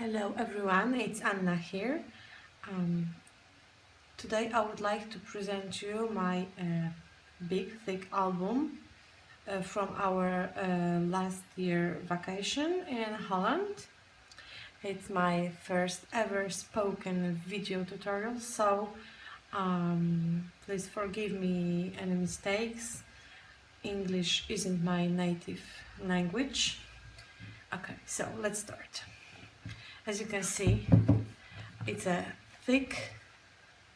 Hello everyone, it's Anna here. Today I would like to present you my big thick album from our last year vacation in Holland. It's my first ever spoken video tutorial, so please forgive me any mistakes. English isn't my native language. Okay, so let's start. As you can see, it's a thick,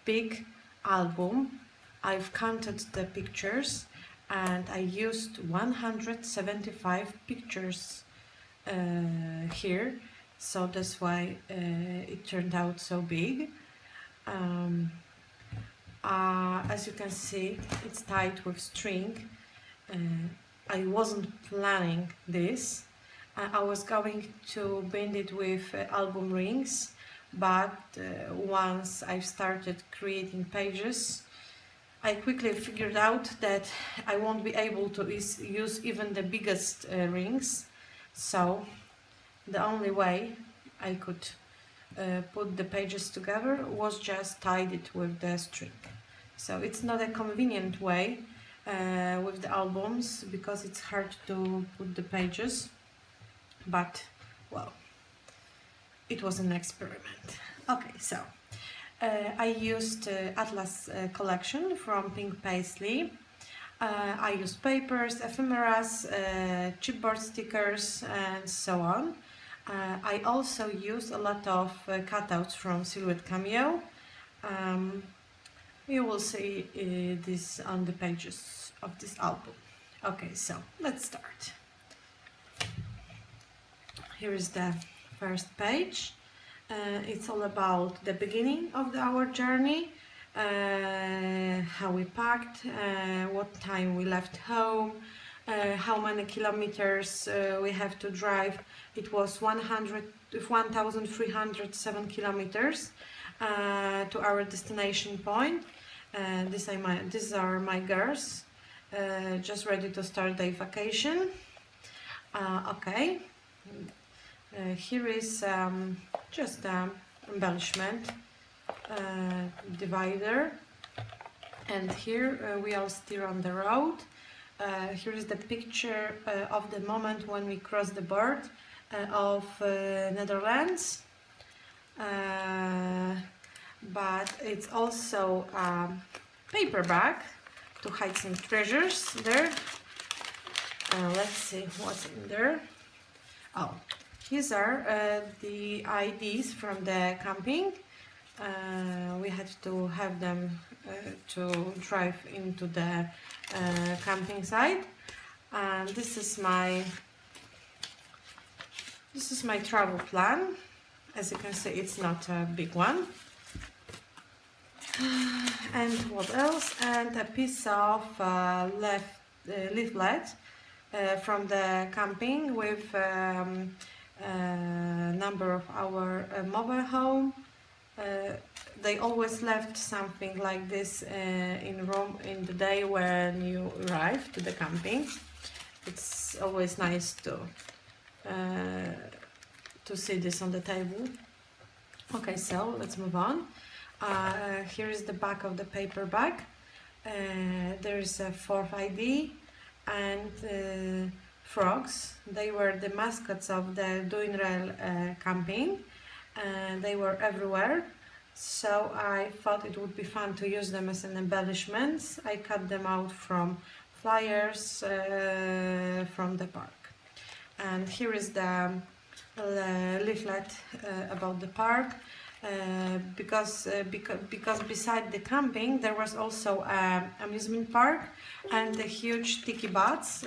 big album. I've counted the pictures and I used 175 pictures here, so that's why it turned out so big. As you can see, it's tied with string. I wasn't planning this. I was going to bind it with album rings, but once I started creating pages, I quickly figured out that I won't be able to use even the biggest rings, so the only way I could put the pages together was just tied it with the string. So it's not a convenient way with the albums because it's hard to put the pages, but well, it was an experiment. Okay, so I used Atlas collection from Pink Paisley. I used papers, ephemeras, chipboard stickers and so on. I also used a lot of cutouts from Silhouette Cameo. You will see this on the pages of this album. Okay, so let's start. Here is the first page. It's all about the beginning of our journey, how we packed, what time we left home, how many kilometers we have to drive. It was 1,307 kilometers to our destination point. These are my girls, just ready to start their vacation. Okay. Here is just embellishment divider, and here we are still on the road. Here is the picture of the moment when we crossed the border of Netherlands, but it's also a paper bag to hide some treasures there. Let's see what's in there. Oh, these are the IDs from the camping. We had to have them to drive into the camping site. And this is my travel plan. As you can see, it's not a big one. And what else? And a piece of leaflet from the camping with number of our mobile home. They always left something like this in Rome in the day when you arrive to the camping. It's always nice to see this on the table. Okay, so let's move on. Here is the back of the paper bag. There is a fourth ID and frogs. They were the mascots of the Duinrail camping, and they were everywhere, so I thought it would be fun to use them as an embellishment. I cut them out from flyers from the park. And here is the leaflet about the park. Because beside the camping there was also an amusement park and the huge tiki butts.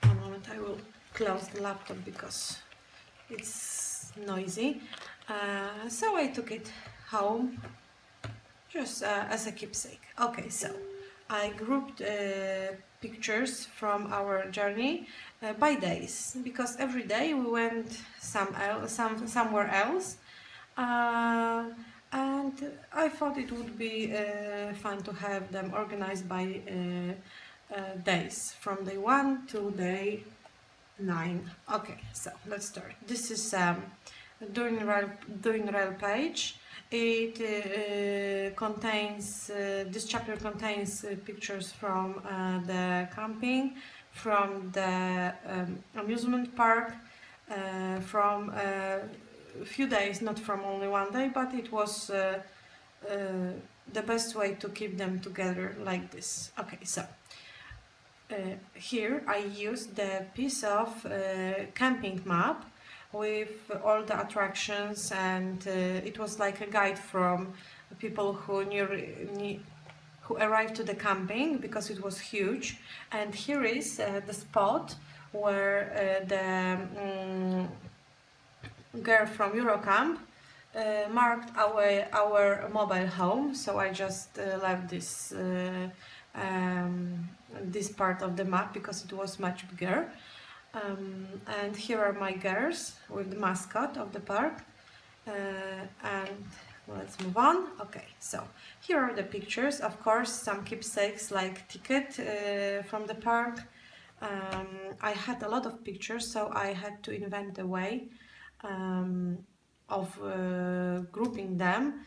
One moment, I will close the laptop because it's noisy. So I took it home just as a keepsake. Okay, so I grouped pictures from our journey by days, because every day we went somewhere else, and I thought it would be fun to have them organized by days, from day 1 to day 9. Okay, so let's start. This is doing rail page. It contains this chapter contains pictures from the camping, from the amusement park, from a few days, not from only one day, but it was the best way to keep them together like this. Okay, so here I used the piece of camping map with all the attractions, and it was like a guide from people who arrived to the camping, because it was huge. And here is the spot where the girl from Eurocamp marked our mobile home. So I just left this part of the map because it was much bigger. And here are my girls with the mascot of the park. And let's move on. Okay, so here are the pictures. Of course, some keepsakes like ticket from the park. I had a lot of pictures, so I had to invent a way of grouping them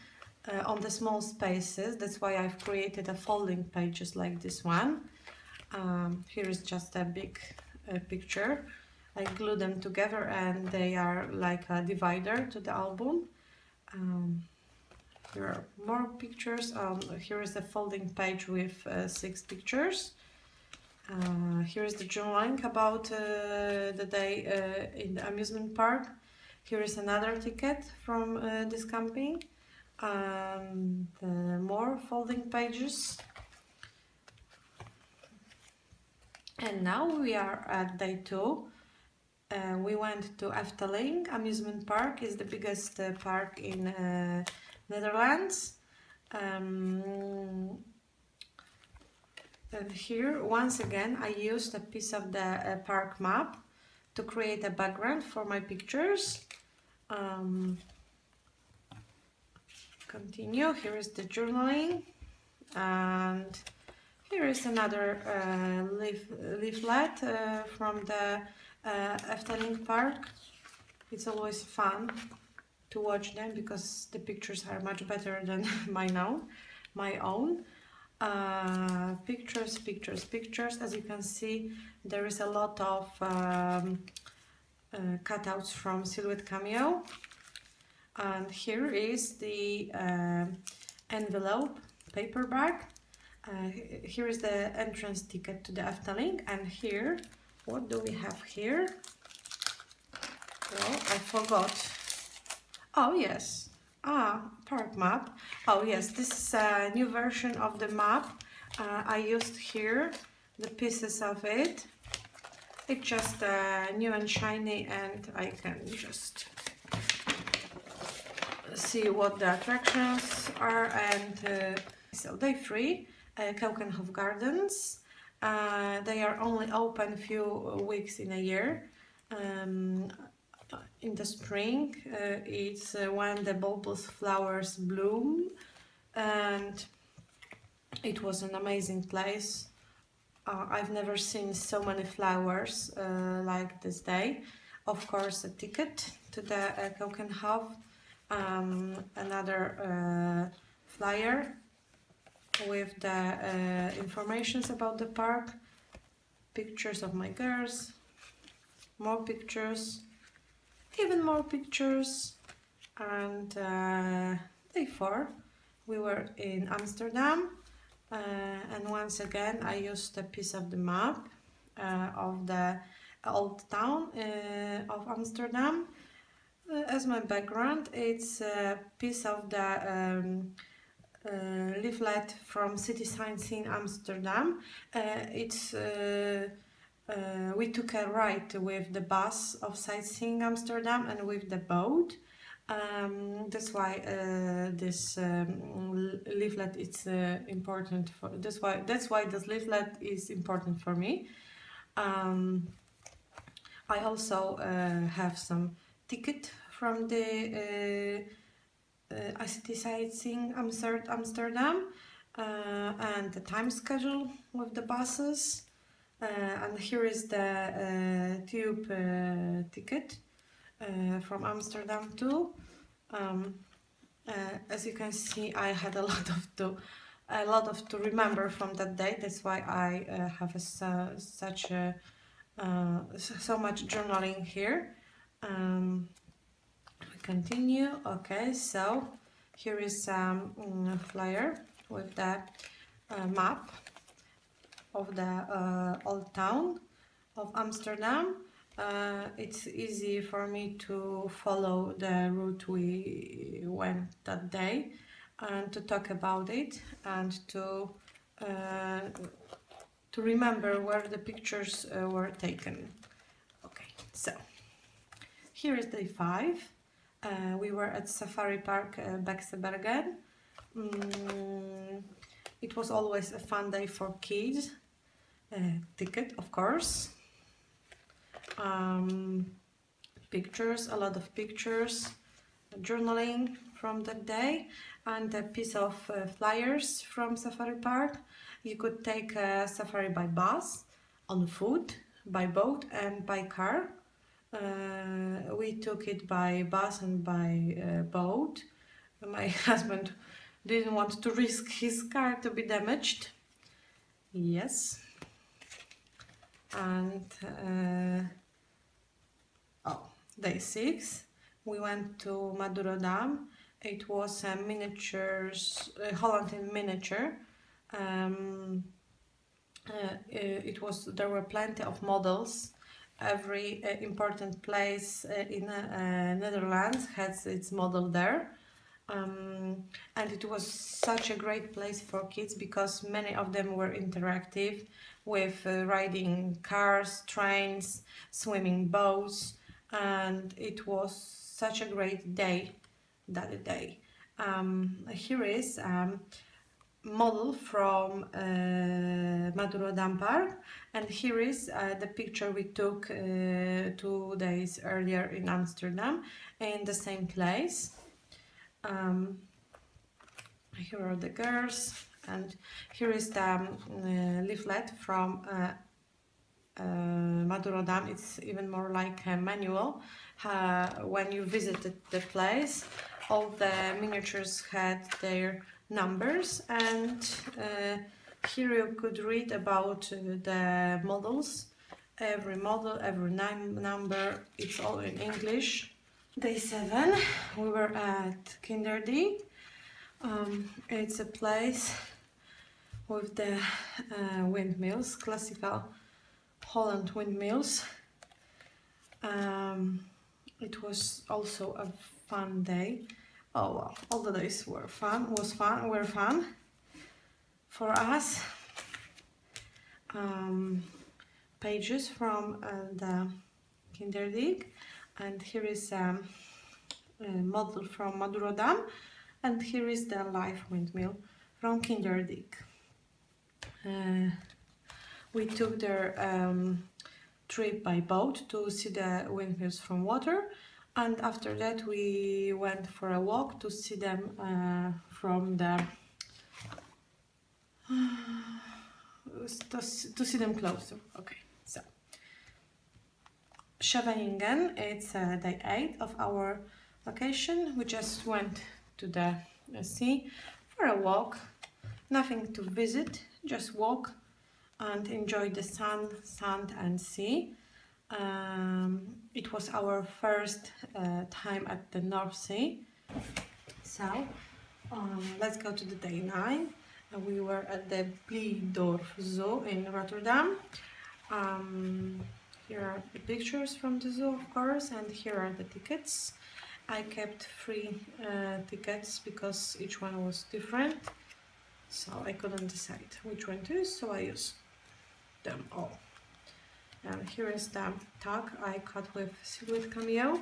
on the small spaces. That's why I've created a folding pages like this one. Here is just a big picture. I glue them together and they are like a divider to the album. Here are more pictures. Here is a folding page with 6 pictures. Here is the journaling about the day in the amusement park. Here is another ticket from this camping. More folding pages. And now we are at day 2. We went to Efteling amusement park. It's the biggest park in Netherlands. And here, once again, I used a piece of the park map to create a background for my pictures. Continue. Here is the journaling, and here is another leaflet from the Efteling park. It's always fun to watch them because the pictures are much better than my own. Pictures. As you can see, there is a lot of cutouts from Silhouette Cameo. And here is the envelope paperback. Here is the entrance ticket to the Efteling. And here, what do we have here? Well, I forgot. Oh yes, park map. Oh yes, this is a new version of the map. I used here the pieces of it. It's just new and shiny, and I can just see what the attractions are. And so day 3, Keukenhof Gardens. They are only open few weeks in a year. In the spring, it's when the bulbous flowers bloom, and it was an amazing place. I've never seen so many flowers like this day. Of course, a ticket to the Keukenhof, another flyer with the informations about the park, pictures of my girls, more pictures, even more pictures. And day 4, we were in Amsterdam, and once again I used a piece of the map of the old town of Amsterdam as my background. It's a piece of the leaflet from City Sightseeing Amsterdam. We took a ride with the bus of Sightseeing Amsterdam and with the boat. That's why this leaflet is important for. That's why this leaflet is important for me. I also have some ticket from the City Sightseeing Amsterdam and the time schedule with the buses. and here is the tube ticket from Amsterdam too. As you can see, I had a lot of to remember from that day. That's why I have so much journaling here. We continue. Okay, so here is some flyer with the map of the old town of Amsterdam. It's easy for me to follow the route we went that day and to talk about it and to remember where the pictures were taken. Okay, so here is day 5. We were at Safari Park Bexebergen. It was always a fun day for kids. Ticket, of course. Pictures, a lot of pictures, journaling from that day, and a piece of flyers from Safari Park. You could take a safari by bus, on foot, by boat and by car. We took it by bus and by boat. My husband didn't want to risk his car to be damaged. Yes. And day 6, we went to Maduro Dam. It was a Holland in miniature. There were plenty of models. Every important place in Netherlands has its model there. And it was such a great place for kids because many of them were interactive with riding cars, trains, swimming boats, and it was such a great day that day. Here is model from Maduro Dam Park, and here is the picture we took 2 days earlier in Amsterdam in the same place. Here are the girls, and here is the leaflet from Maduro Dam. It's even more like a manual. When you visited the place, all the miniatures had their numbers, and here you could read about the models. Every model, every number, it's all in English. Day 7, we were at Kinderdijk. It's a place with the windmills, classical Holland windmills. It was also a fun day. Oh well, all the days were fun for us. Pages from the Kinderdijk, and here is a model from Maduro Dam, and here is the live windmill from Kinderdijk. We took their trip by boat to see the windmills from water, and after that we went for a walk to see them from the to see them closer. Okay, so Scheveningen, it's day 8 of our vacation. We just went to the sea for a walk, nothing to visit, just walk and enjoy the sun, sand and sea. It was our first time at the North Sea. So let's go to the day 9. We were at the Blijdorp Zoo in Rotterdam. Here are the pictures from the zoo, of course, and here are the tickets. I kept 3 tickets because each one was different, so I couldn't decide which one to use, so I used them all. And here is the tag I cut with Silhouette Cameo.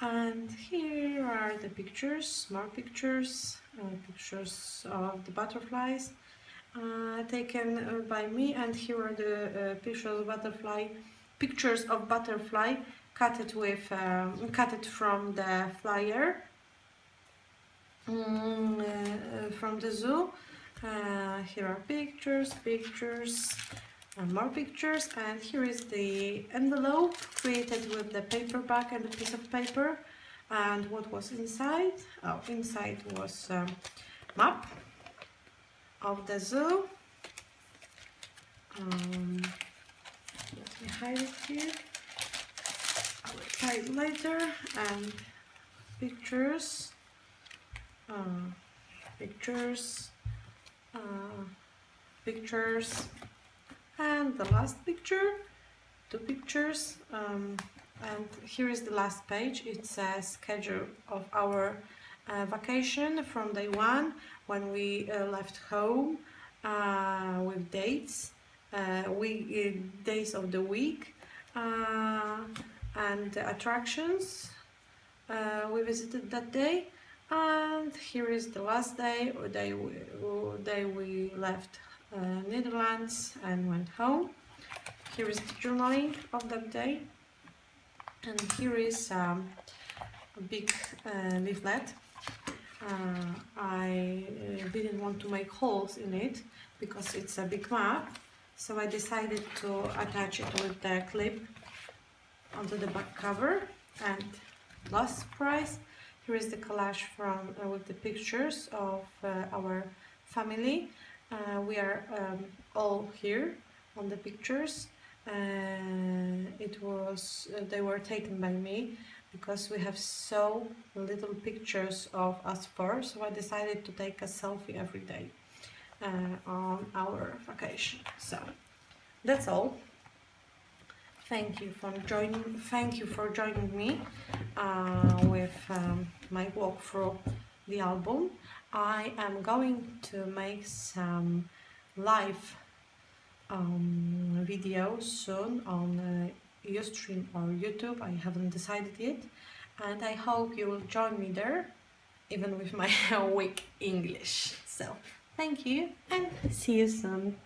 And here are the pictures, more pictures, pictures of the butterflies taken by me, and here are the pictures of butterfly cut from the flyer from the zoo. Here are pictures, and more pictures. And here is the envelope created with the paperback and a piece of paper. And what was inside? Oh, inside was map of the zoo. Let me hide it here. I will try it later. And pictures, pictures, pictures, and the last picture, 2 pictures. And here is the last page. It's a schedule of our vacation from day 1 when we left home, with dates, days of the week, and the attractions we visited that day. And here is the last day, or day we left Netherlands and went home. Here is the journaling of that day. And here is a big leaflet. I didn't want to make holes in it because it's a big map, so I decided to attach it with the clip onto the back cover. And last surprise, here is the collage from with the pictures of our family. We are all here on the pictures. They were taken by me because we have so little pictures of us four, so I decided to take a selfie every day on our vacation. So that's all. Thank you for joining me with my walk through the album. I am going to make some live videos soon on Ustream or YouTube. I haven't decided yet, and I hope you will join me there, even with my weak English. So thank you and see you soon.